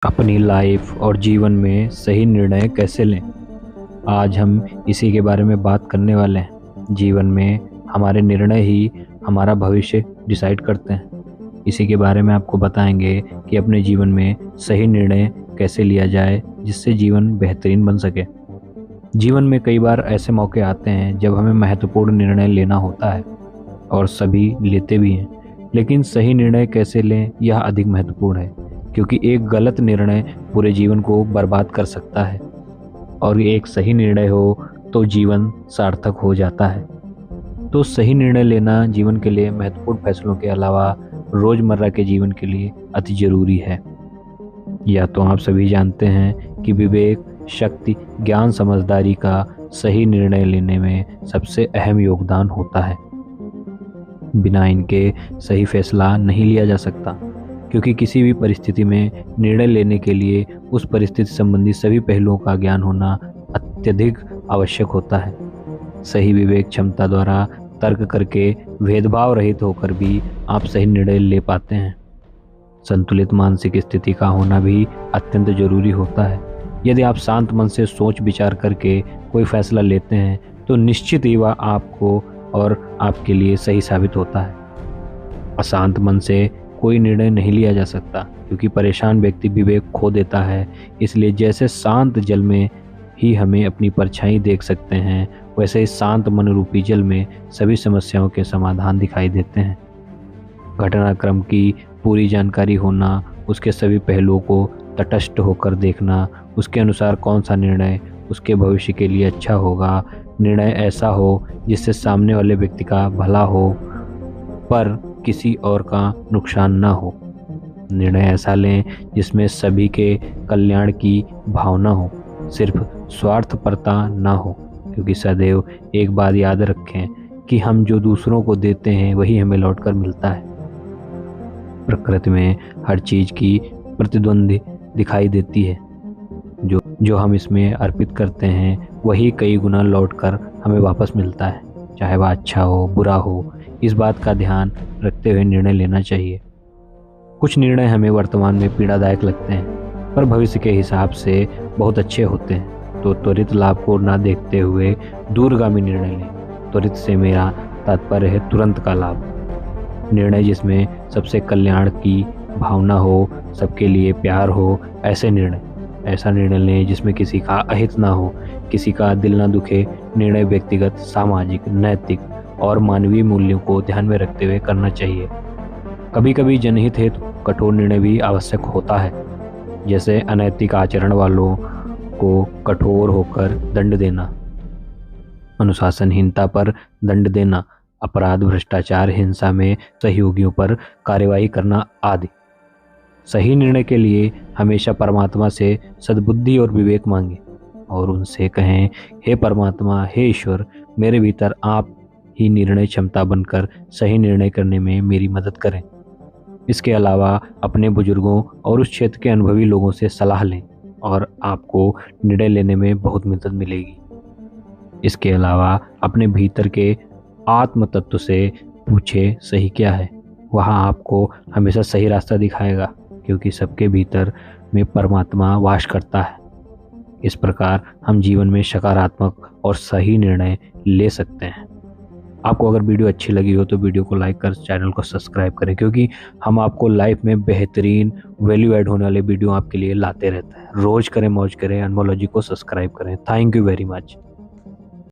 अपनी लाइफ और जीवन में सही निर्णय कैसे लें, आज हम इसी के बारे में बात करने वाले हैं। जीवन में हमारे निर्णय ही हमारा भविष्य डिसाइड करते हैं। इसी के बारे में आपको बताएंगे कि अपने जीवन में सही निर्णय कैसे लिया जाए जिससे जीवन बेहतरीन बन सके। जीवन में कई बार ऐसे मौके आते हैं जब हमें महत्वपूर्ण निर्णय लेना होता है और सभी लेते भी हैं, लेकिन सही निर्णय कैसे लें यह अधिक महत्वपूर्ण है, क्योंकि एक गलत निर्णय पूरे जीवन को बर्बाद कर सकता है और एक सही निर्णय हो तो जीवन सार्थक हो जाता है। तो सही निर्णय लेना जीवन के लिए महत्वपूर्ण फैसलों के अलावा रोजमर्रा के जीवन के लिए अति जरूरी है। या तो आप सभी जानते हैं कि विवेक, शक्ति, ज्ञान, समझदारी का सही निर्णय लेने में सबसे अहम योगदान होता है। बिना इनके सही फैसला नहीं लिया जा सकता, क्योंकि किसी भी परिस्थिति में निर्णय लेने के लिए उस परिस्थिति संबंधी सभी पहलुओं का ज्ञान होना अत्यधिक आवश्यक होता है। सही विवेक क्षमता द्वारा तर्क करके भेदभाव रहित होकर भी आप सही निर्णय ले पाते हैं। संतुलित मानसिक स्थिति का होना भी अत्यंत जरूरी होता है। यदि आप शांत मन से सोच विचार करके कोई फैसला लेते हैं तो निश्चित ही वह आपको और आपके लिए सही साबित होता है। अशांत मन से कोई निर्णय नहीं लिया जा सकता, क्योंकि परेशान व्यक्ति विवेक खो देता है। इसलिए जैसे शांत जल में ही हमें अपनी परछाई देख सकते हैं, वैसे ही शांत मन रूपी जल में सभी समस्याओं के समाधान दिखाई देते हैं। घटनाक्रम की पूरी जानकारी होना, उसके सभी पहलुओं को तटस्थ होकर देखना, उसके अनुसार कौन सा निर्णय उसके भविष्य के लिए अच्छा होगा, निर्णय ऐसा हो जिससे सामने वाले व्यक्ति का भला हो पर किसी और का नुकसान ना हो। निर्णय ऐसा लें जिसमें सभी के कल्याण की भावना हो, सिर्फ स्वार्थपरता ना हो, क्योंकि सदैव एक बात याद रखें कि हम जो दूसरों को देते हैं वही हमें लौटकर मिलता है। प्रकृति में हर चीज की प्रतिद्वंदी दिखाई देती है। जो हम इसमें अर्पित करते हैं वही कई गुना लौटकर हमें वापस मिलता है, चाहे वह अच्छा हो बुरा हो। इस बात का ध्यान रखते हुए निर्णय लेना चाहिए। कुछ निर्णय हमें वर्तमान में पीड़ादायक लगते हैं, पर भविष्य के हिसाब से बहुत अच्छे होते हैं। तो त्वरित लाभ को ना देखते हुए दूरगामी निर्णय लें। त्वरित से मेरा तात्पर्य है तुरंत का लाभ। निर्णय जिसमें सबसे कल्याण की भावना हो, सबके लिए प्यार हो, ऐसा निर्णय लें जिसमें किसी का अहित ना हो, किसी का दिल ना दुखे। निर्णय व्यक्तिगत, सामाजिक, नैतिक और मानवीय मूल्यों को ध्यान में रखते हुए करना चाहिए। कभी कभी जनहित हेतु कठोर निर्णय भी आवश्यक होता है, जैसे अनैतिक आचरण वालों को कठोर होकर दंड देना, अनुशासनहीनता पर दंड देना, अपराध, भ्रष्टाचार, हिंसा में सहयोगियों पर कार्यवाही करना आदि। सही निर्णय के लिए हमेशा परमात्मा से सद्बुद्धि और विवेक मांगें और उनसे कहें, हे परमात्मा, हे ईश्वर, मेरे भीतर आप ही निर्णय क्षमता बनकर सही निर्णय करने में मेरी मदद करें। इसके अलावा अपने बुजुर्गों और उस क्षेत्र के अनुभवी लोगों से सलाह लें और आपको निर्णय लेने में बहुत मदद मिलेगी। इसके अलावा अपने भीतर के आत्म तत्व से पूछे सही क्या है। वहाँ आपको हमेशा सही रास्ता दिखाएगा, क्योंकि सबके भीतर में परमात्मा वास करता है। इस प्रकार हम जीवन में सकारात्मक और सही निर्णय ले सकते हैं। आपको अगर वीडियो अच्छी लगी हो तो वीडियो को लाइक कर चैनल को सब्सक्राइब करें, क्योंकि हम आपको लाइफ में बेहतरीन वैल्यू ऐड होने वाले वीडियो आपके लिए लाते रहते हैं। रोज करें मौज करें, अनमोलॉजी को सब्सक्राइब करें। Thank you very much.